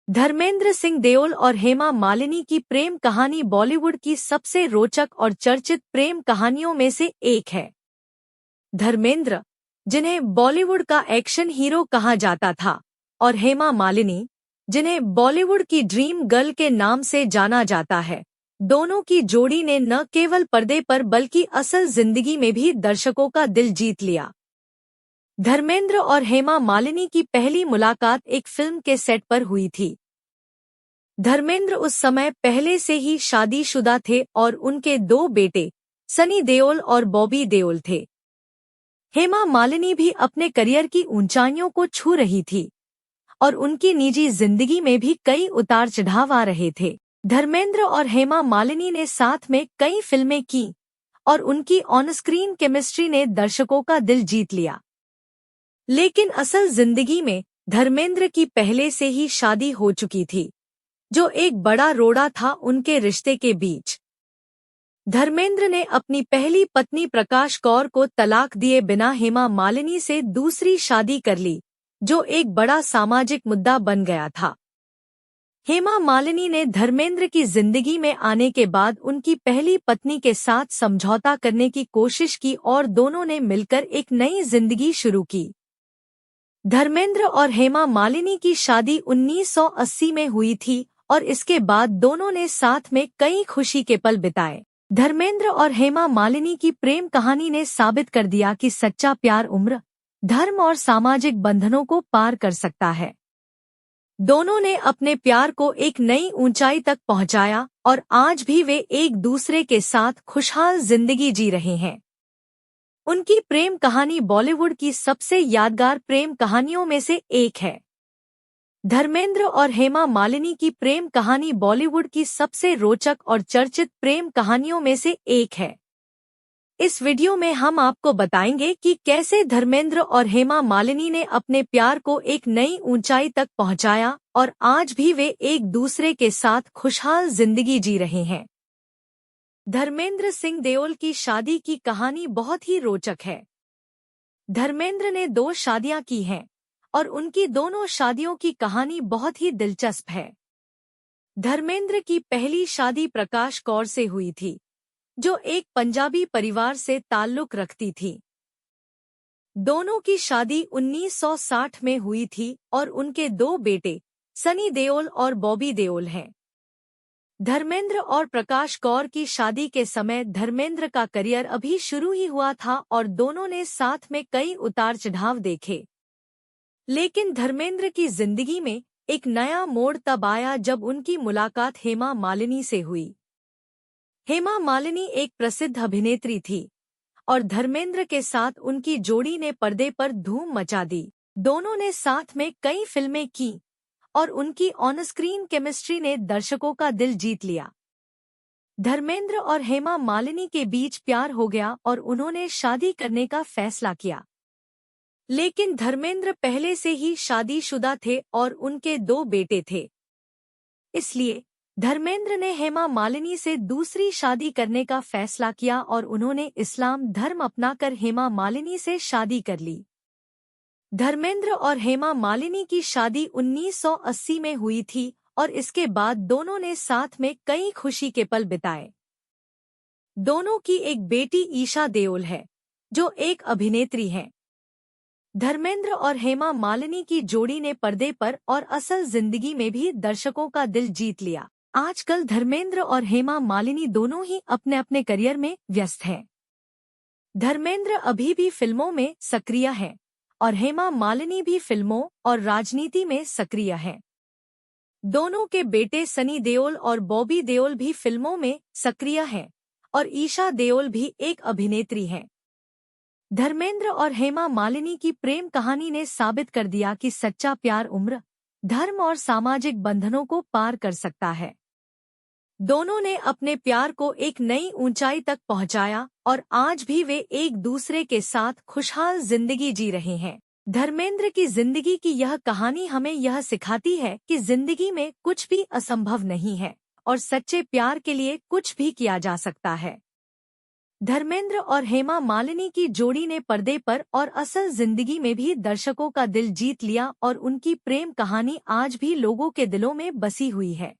धर्मेंद्र सिंह देओल और हेमा मालिनी की प्रेम कहानी बॉलीवुड की सबसे रोचक और चर्चित प्रेम कहानियों में से एक है। धर्मेंद्र, जिन्हें बॉलीवुड का एक्शन हीरो कहा जाता था, और हेमा मालिनी, जिन्हें बॉलीवुड की ड्रीम गर्ल के नाम से जाना जाता है, दोनों की जोड़ी ने न केवल पर्दे पर बल्कि असल जिंदगी में भी दर्शकों का दिल जीत लिया। धर्मेंद्र और हेमा मालिनी की पहली मुलाकात एक फिल्म के सेट पर हुई थी। धर्मेंद्र उस समय पहले से ही शादीशुदा थे और उनके दो बेटे सनी देओल और बॉबी देओल थे। हेमा मालिनी भी अपने करियर की ऊंचाइयों को छू रही थी और उनकी निजी जिंदगी में भी कई उतार चढ़ाव आ रहे थे। धर्मेंद्र और हेमा मालिनी ने साथ में कई फिल्में की और उनकी ऑन स्क्रीन केमिस्ट्री ने दर्शकों का दिल जीत लिया। लेकिन असल जिंदगी में धर्मेंद्र की पहले से ही शादी हो चुकी थी, जो एक बड़ा रोड़ा था उनके रिश्ते के बीच। धर्मेंद्र ने अपनी पहली पत्नी प्रकाश कौर को तलाक दिए बिना हेमा मालिनी से दूसरी शादी कर ली, जो एक बड़ा सामाजिक मुद्दा बन गया था। हेमा मालिनी ने धर्मेंद्र की जिंदगी में आने के बाद उनकी पहली पत्नी के साथ समझौता करने की कोशिश की और दोनों ने मिलकर एक नई जिंदगी शुरू की। धर्मेंद्र और हेमा मालिनी की शादी 1980 में हुई थी और इसके बाद दोनों ने साथ में कई खुशी के पल बिताए। धर्मेंद्र और हेमा मालिनी की प्रेम कहानी ने साबित कर दिया कि सच्चा प्यार उम्र, धर्म और सामाजिक बंधनों को पार कर सकता है। दोनों ने अपने प्यार को एक नई ऊंचाई तक पहुंचाया और आज भी वे एक दूसरे के साथ खुशहाल जिंदगी जी रहे हैं। उनकी प्रेम कहानी बॉलीवुड की सबसे यादगार प्रेम कहानियों में से एक है। धर्मेंद्र और हेमा मालिनी की प्रेम कहानी बॉलीवुड की सबसे रोचक और चर्चित प्रेम कहानियों में से एक है। इस वीडियो में हम आपको बताएंगे कि कैसे धर्मेंद्र और हेमा मालिनी ने अपने प्यार को एक नई ऊंचाई तक पहुंचाया और आज भी वे एक दूसरे के साथ खुशहाल जिंदगी जी रहे हैं। धर्मेंद्र सिंह देओल की शादी की कहानी बहुत ही रोचक है। धर्मेंद्र ने 2 शादियां की हैं और उनकी दोनों शादियों की कहानी बहुत ही दिलचस्प है। धर्मेंद्र की पहली शादी प्रकाश कौर से हुई थी, जो एक पंजाबी परिवार से ताल्लुक रखती थी। दोनों की शादी 1960 में हुई थी और उनके 2 बेटे सनी देओल और बॉबी देओल हैं। धर्मेंद्र और प्रकाश कौर की शादी के समय धर्मेंद्र का करियर अभी शुरू ही हुआ था और दोनों ने साथ में कई उतार चढ़ाव देखे। लेकिन धर्मेंद्र की जिंदगी में एक नया मोड़ तब आया जब उनकी मुलाकात हेमा मालिनी से हुई। हेमा मालिनी एक प्रसिद्ध अभिनेत्री थी और धर्मेंद्र के साथ उनकी जोड़ी ने पर्दे पर धूम मचा दी। दोनों ने साथ में कई फिल्में की और उनकी ऑन स्क्रीन केमिस्ट्री ने दर्शकों का दिल जीत लिया। धर्मेंद्र और हेमा मालिनी के बीच प्यार हो गया और उन्होंने शादी करने का फैसला किया। लेकिन धर्मेंद्र पहले से ही शादीशुदा थे और उनके 2 बेटे थे। इसलिए धर्मेंद्र ने हेमा मालिनी से दूसरी शादी करने का फैसला किया और उन्होंने इस्लाम धर्म अपनाकर हेमा मालिनी से शादी कर ली। धर्मेंद्र और हेमा मालिनी की शादी 1980 में हुई थी और इसके बाद दोनों ने साथ में कई खुशी के पल बिताए। दोनों की एक बेटी ईशा देओल है, जो एक अभिनेत्री हैं। धर्मेंद्र और हेमा मालिनी की जोड़ी ने पर्दे पर और असल जिंदगी में भी दर्शकों का दिल जीत लिया। आजकल धर्मेंद्र और हेमा मालिनी दोनों ही अपने अपने करियर में व्यस्त हैं। धर्मेंद्र अभी भी फिल्मों में सक्रिय हैं और हेमा मालिनी भी फिल्मों और राजनीति में सक्रिय हैं। दोनों के बेटे सनी देओल और बॉबी देओल भी फिल्मों में सक्रिय हैं और ईशा देओल भी एक अभिनेत्री हैं। धर्मेंद्र और हेमा मालिनी की प्रेम कहानी ने साबित कर दिया कि सच्चा प्यार उम्र, धर्म और सामाजिक बंधनों को पार कर सकता है। दोनों ने अपने प्यार को एक नई ऊंचाई तक पहुंचाया और आज भी वे एक दूसरे के साथ खुशहाल जिंदगी जी रहे हैं। धर्मेंद्र की जिंदगी की यह कहानी हमें यह सिखाती है कि जिंदगी में कुछ भी असंभव नहीं है और सच्चे प्यार के लिए कुछ भी किया जा सकता है। धर्मेंद्र और हेमा मालिनी की जोड़ी ने पर्दे पर और असल जिंदगी में भी दर्शकों का दिल जीत लिया और उनकी प्रेम कहानी आज भी लोगों के दिलों में बसी हुई है।